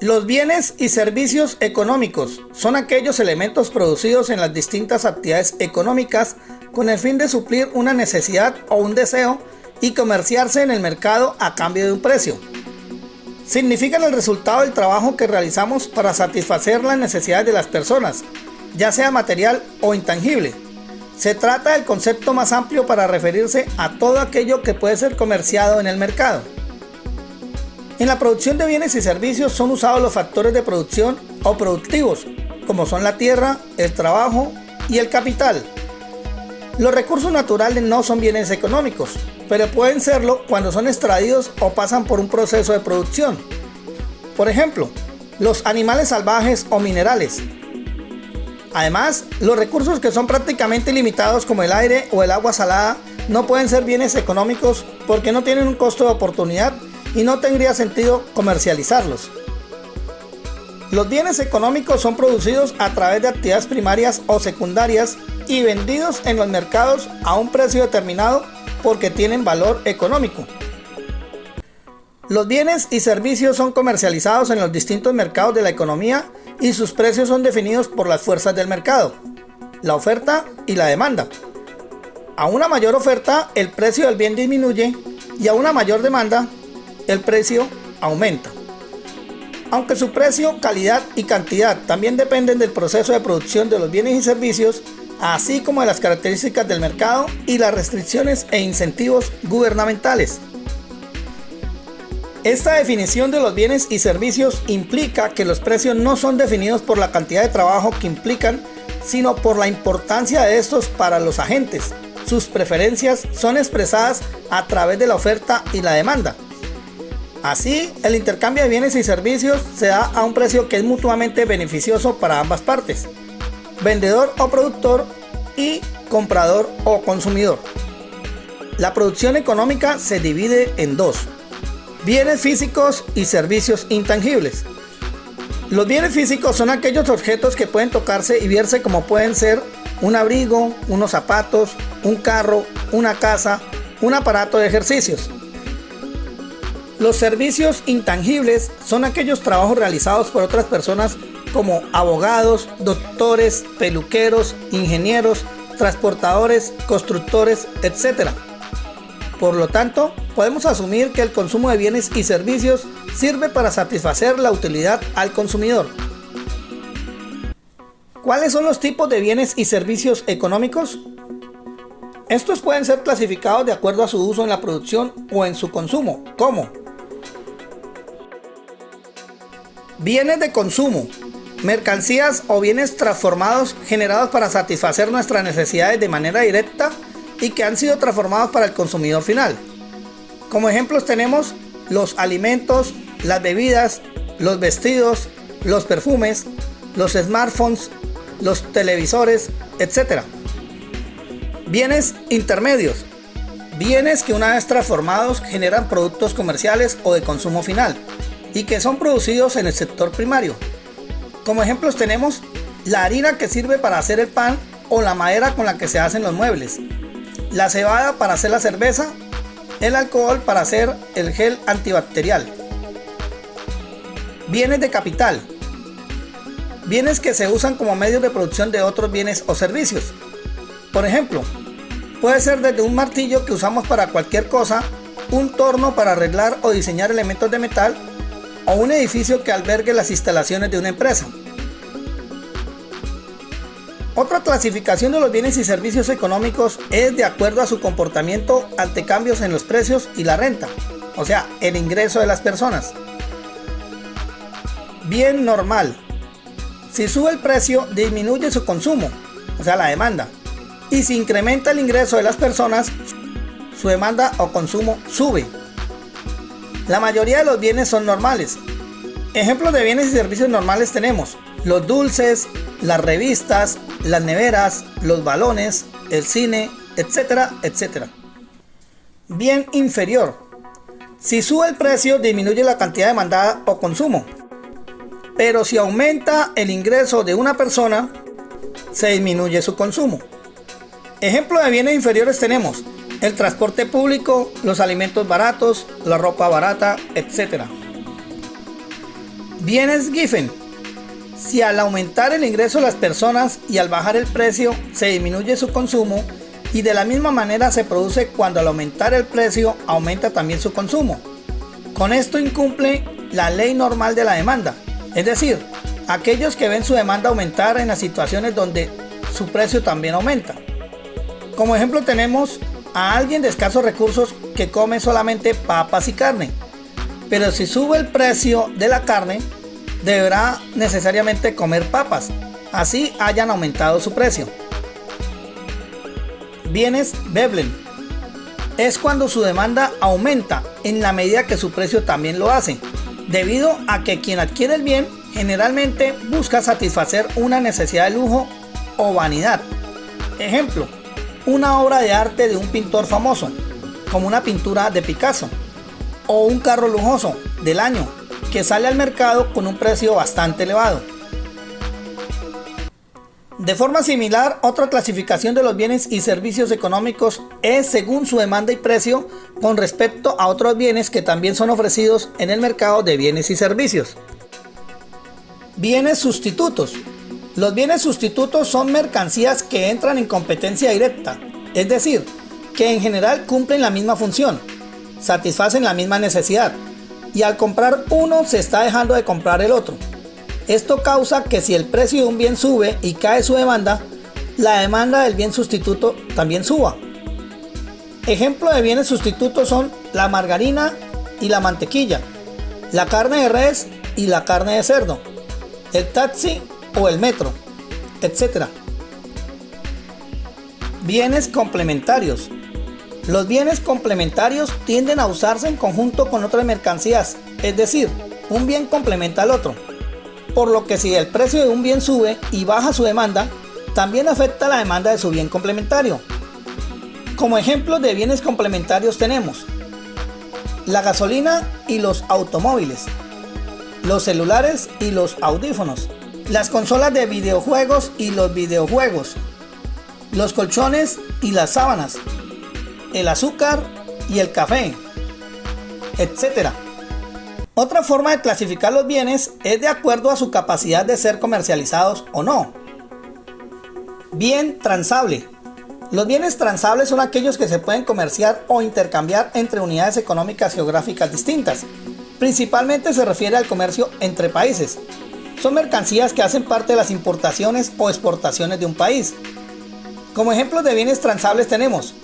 Los bienes y servicios económicos son aquellos elementos producidos en las distintas actividades económicas con el fin de suplir una necesidad o un deseo y comerciarse en el mercado a cambio de un precio. Significan el resultado del trabajo que realizamos para satisfacer las necesidades de las personas, ya sea material o intangible. Se trata del concepto más amplio para referirse a todo aquello que puede ser comerciado en el mercado. En la producción de bienes y servicios son usados los factores de producción o productivos, como son la tierra, el trabajo y el capital. Los recursos naturales no son bienes económicos, pero pueden serlo cuando son extraídos o pasan por un proceso de producción. Por ejemplo, los animales salvajes o minerales. Además, los recursos que son prácticamente ilimitados como el aire o el agua salada no pueden ser bienes económicos porque no tienen un costo de oportunidad y no tendría sentido comercializarlos. Los bienes económicos son producidos a través de actividades primarias o secundarias y vendidos en los mercados a un precio determinado porque tienen valor económico. Los bienes y servicios son comercializados en los distintos mercados de la economía y sus precios son definidos por las fuerzas del mercado, la oferta y la demanda. A una mayor oferta, el precio del bien disminuye y a una mayor demanda, el precio aumenta. Aunque su precio, calidad y cantidad también dependen del proceso de producción de los bienes y servicios, así como de las características del mercado y las restricciones e incentivos gubernamentales. Esta definición de los bienes y servicios implica que los precios no son definidos por la cantidad de trabajo que implican, sino por la importancia de estos para los agentes. Sus preferencias son expresadas a través de la oferta y la demanda. Así, el intercambio de bienes y servicios se da a un precio que es mutuamente beneficioso para ambas partes, vendedor o productor y comprador o consumidor. La producción económica se divide en dos: bienes físicos y servicios intangibles. Los bienes físicos son aquellos objetos que pueden tocarse y verse, como pueden ser un abrigo, unos zapatos, un carro, una casa, un aparato de ejercicios. Los servicios intangibles son aquellos trabajos realizados por otras personas como abogados, doctores, peluqueros, ingenieros, transportadores, constructores, etc. Por lo tanto, podemos asumir que el consumo de bienes y servicios sirve para satisfacer la utilidad al consumidor. ¿Cuáles son los tipos de bienes y servicios económicos? Estos pueden ser clasificados de acuerdo a su uso en la producción o en su consumo, como bienes de consumo, mercancías o bienes transformados generados para satisfacer nuestras necesidades de manera directa y que han sido transformados para el consumidor final. Como ejemplos tenemos los alimentos, las bebidas, los vestidos, los perfumes, los smartphones, los televisores, etc. Bienes intermedios, bienes que una vez transformados generan productos comerciales o de consumo final y que son producidos en el sector primario. Como ejemplos tenemos la harina que sirve para hacer el pan o la madera con la que se hacen los muebles, la cebada para hacer la cerveza, el alcohol para hacer el gel antibacterial. Bienes de capital, bienes que se usan como medios de producción de otros bienes o servicios. Por ejemplo, puede ser desde un martillo que usamos para cualquier cosa, un torno para arreglar o diseñar elementos de metal, o un edificio que albergue las instalaciones de una empresa. Otra clasificación de los bienes y servicios económicos es de acuerdo a su comportamiento ante cambios en los precios y la renta, o sea, el ingreso de las personas. Bien normal. Si sube el precio, disminuye su consumo, o sea, la demanda. Y si incrementa el ingreso de las personas, su demanda o consumo sube. La mayoría de los bienes son normales. Ejemplos de bienes y servicios normales tenemos los dulces, las revistas, las neveras, los balones, el cine, etcétera, etcétera. Bien inferior. Si sube el precio, disminuye la cantidad demandada o consumo. Pero si aumenta el ingreso de una persona, se disminuye su consumo. Ejemplo de bienes inferiores tenemos el transporte público, los alimentos baratos, la ropa barata, etc. Bienes Giffen. Si al aumentar el ingreso de las personas y al bajar el precio se disminuye su consumo, y de la misma manera se produce cuando al aumentar el precio aumenta también su consumo. Con esto incumple la ley normal de la demanda, es decir, aquellos que ven su demanda aumentar en las situaciones donde su precio también aumenta. Como ejemplo tenemos a alguien de escasos recursos que come solamente papas y carne, pero si sube el precio de la carne, deberá necesariamente comer papas, así hayan aumentado su precio. Bienes Veblen. Es cuando su demanda aumenta en la medida que su precio también lo hace, debido a que quien adquiere el bien generalmente busca satisfacer una necesidad de lujo o vanidad. Ejemplo, una obra de arte de un pintor famoso, como una pintura de Picasso, o un carro lujoso del año que sale al mercado con un precio bastante elevado. De forma similar, otra clasificación de los bienes y servicios económicos es según su demanda y precio con respecto a otros bienes que también son ofrecidos en el mercado de bienes y servicios. Bienes sustitutos. Los bienes sustitutos son mercancías que entran en competencia directa, es decir, que en general cumplen la misma función, satisfacen la misma necesidad, y al comprar uno se está dejando de comprar el otro. Esto causa que si el precio de un bien sube y cae su demanda, la demanda del bien sustituto también suba. Ejemplos de bienes sustitutos son la margarina y la mantequilla, la carne de res y la carne de cerdo, el taxi o el metro, etc. Bienes complementarios. Los bienes complementarios tienden a usarse en conjunto con otras mercancías, es decir, un bien complementa al otro. Por lo que si el precio de un bien sube y baja su demanda, también afecta la demanda de su bien complementario. Como ejemplos de bienes complementarios tenemos la gasolina y los automóviles, los celulares y los audífonos, las consolas de videojuegos y los videojuegos, los colchones y las sábanas, el azúcar y el café, etc. Otra forma de clasificar los bienes es de acuerdo a su capacidad de ser comercializados o no. Bien transable. Los bienes transables son aquellos que se pueden comerciar o intercambiar entre unidades económicas geográficas distintas. Principalmente se refiere al comercio entre países. Son mercancías que hacen parte de las importaciones o exportaciones de un país. Como ejemplos de bienes transables tenemos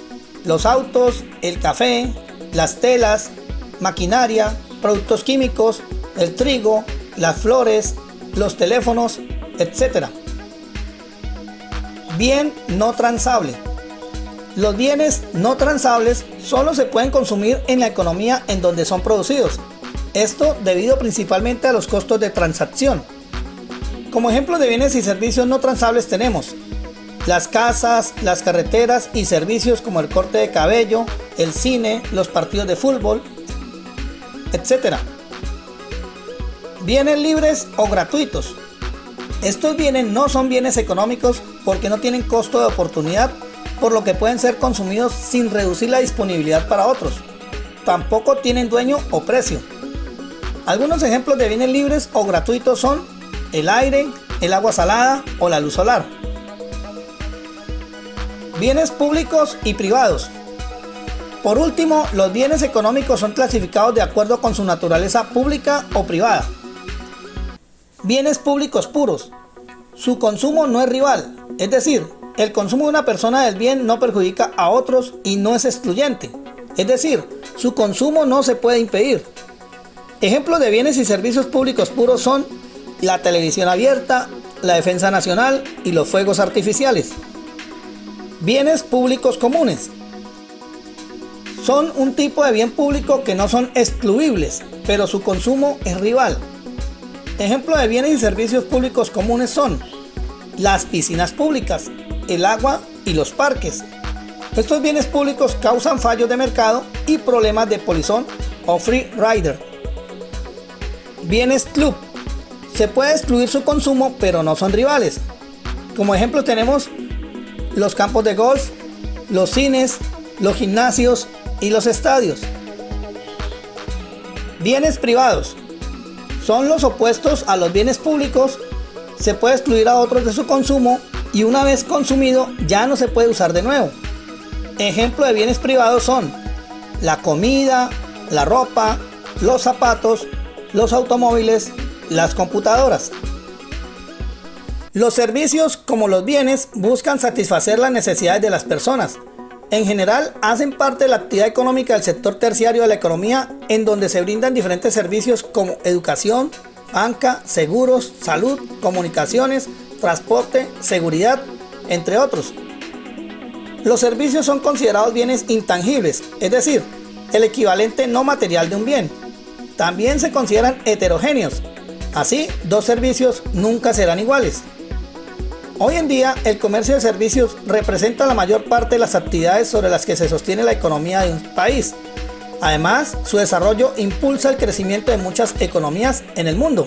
los autos, el café, las telas, maquinaria, productos químicos, el trigo, las flores, los teléfonos, etc. Bien no transable. Los bienes no transables solo se pueden consumir en la economía en donde son producidos. Esto debido principalmente a los costos de transacción. Como ejemplos de bienes y servicios no transables tenemos las casas, las carreteras y servicios como el corte de cabello, el cine, los partidos de fútbol, etc. Bienes libres o gratuitos. Estos bienes no son bienes económicos porque no tienen costo de oportunidad, por lo que pueden ser consumidos sin reducir la disponibilidad para otros. Tampoco tienen dueño o precio. Algunos ejemplos de bienes libres o gratuitos son el aire, el agua salada o la luz solar. Bienes públicos y privados. Por último, los bienes económicos son clasificados de acuerdo con su naturaleza pública o privada. Bienes públicos puros. Su consumo no es rival, es decir, el consumo de una persona del bien no perjudica a otros y no es excluyente, es decir, su consumo no se puede impedir. Ejemplos de bienes y servicios públicos puros son la televisión abierta, la defensa nacional y los fuegos artificiales. Bienes públicos comunes. Son un tipo de bien público que no son excluibles, pero su consumo es rival. Ejemplos de bienes y servicios públicos comunes son las piscinas públicas, el agua y los parques. Estos bienes públicos causan fallos de mercado y problemas de polizón o free rider. Bienes club. Se puede excluir su consumo, pero no son rivales. Como ejemplo tenemos los campos de golf, los cines, los gimnasios y los estadios. Bienes privados. Son los opuestos a los bienes públicos, se puede excluir a otros de su consumo y una vez consumido ya no se puede usar de nuevo. Ejemplo de bienes privados son la comida, la ropa, los zapatos, los automóviles, las computadoras. Los servicios, como los bienes, buscan satisfacer las necesidades de las personas. En general, hacen parte de la actividad económica del sector terciario de la economía, en donde se brindan diferentes servicios como educación, banca, seguros, salud, comunicaciones, transporte, seguridad, entre otros. Los servicios son considerados bienes intangibles, es decir, el equivalente no material de un bien. También se consideran heterogéneos. Así, dos servicios nunca serán iguales. Hoy en día, el comercio de servicios representa la mayor parte de las actividades sobre las que se sostiene la economía de un país. Además, su desarrollo impulsa el crecimiento de muchas economías en el mundo.